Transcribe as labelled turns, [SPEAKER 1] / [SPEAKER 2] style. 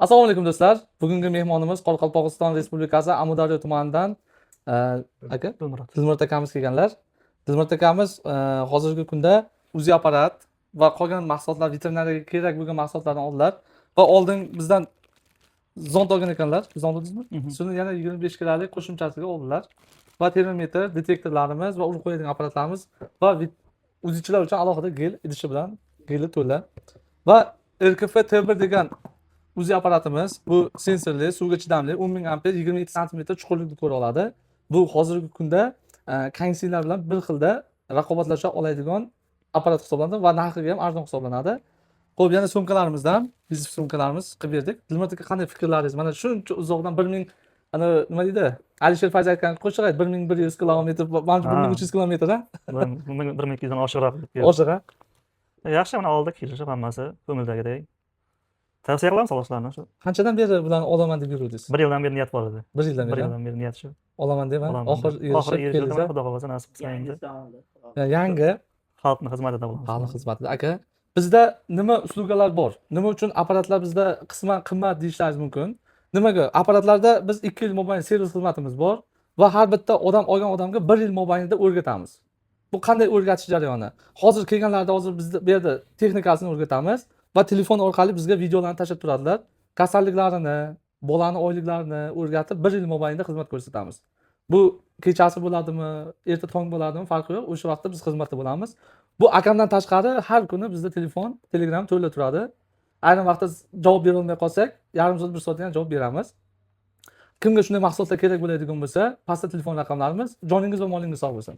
[SPEAKER 1] Assalomu alaykum do'stlar. Bugungi mehmonimiz Qoraqalpog'iston Respublikasi Amudaryo tumanidan aka Dilmurod akamiz kelganlar. Dilmurod akamiz hozirgi kunda UZI apparat va qolgan mahsulotlar, veterinariyaga kerak bo'lgan mahsulotlarni oldilar va oldin bizdan zond olgan ekanlar. Zond oldingizmi? Shuni yana 25 kilalik qo'shimchasiga oldilar. Va termometr, detektorlarimiz va urib qo'yadigan apparatlarimiz va UZIchilar uchun alohida gel idishi bilan geli to'la va RKF T1 degan UZI apparatimiz bu sensorli, suvga chidamli, 10 000 amper, 22 sm chuqurlikni ko'ra oladi. Bu hozirgi kunda kangsilar bilan bir xilda raqobatlasha oladigan apparat hisoblanadi va narxiga ham arzon hisoblanadi. Xo'p, yana sumkalarimizdan, biz sumkalarimiz qilib berdik. Dilmurod aka, qanday fikrlaringiz? Mana shuncha uzoqdan 1000 ana nima deydi? Alisher Fayz aytgan qo'shiq ayt 1100 kilometr, mana 1300 kilometr ha?
[SPEAKER 2] 1200 dan oshiqroq.
[SPEAKER 1] Oshiq ha?
[SPEAKER 2] Yaxshi, mana oldi kelishib hammasi ko'ngildagidek. Tavsiya qilaman solishlarni shu.
[SPEAKER 1] Qanchadan beri bilan olaman deb yuruvdingiz?
[SPEAKER 2] 1 yildan beri niyat bor edi.
[SPEAKER 1] 1 yildan
[SPEAKER 2] 1
[SPEAKER 1] beri.
[SPEAKER 2] yildan beri niyat shu.
[SPEAKER 1] Olaman deb oxir erishib keldingiz.
[SPEAKER 2] Xudo xolasa nasib qilsa endi.
[SPEAKER 1] Yangi
[SPEAKER 2] Xalqni xizmatida bo'lamiz.
[SPEAKER 1] xalq xizmatida. Aka, bizda nima uslugalar bor? Nima uchun apparatlar bizda qisman qimmat deyishlaringiz mumkin? Nimaga? Apparatlarda biz 2 yil mobaynida servis xizmatimiz bor va har bitta odam olgan odamga 1 yil mobaynida o'rgatamiz. Bu qanday o'rgatish jarayoni? Hozir kelganlarda hozir biz bu yerda texnikasini o'rgatamiz va telefon orqali bizga videolarni tashlab turadilar. Kasalliklarini, bolani oyliklarini o'rgatib 1 yil mobaynida xizmat ko'rsatamiz. Bu kechasi bo'ladimi, erta tong bo'ladimi, farqi yo'q. O'sha vaqtda biz xizmatda bo'lamiz. Bu akamdan tashqari har kuni bizda telefon, Telegram to'la turadi. Ayni vaqtda javob bera olmay qolsak, yarim soat, 1 soatdan javob beramiz. Kimga shunday mahsulotlar kerak bo'ladigan bo'lsa, pastda telefon raqamlarimiz. Joningiz va molingiz sog' bo'lsin.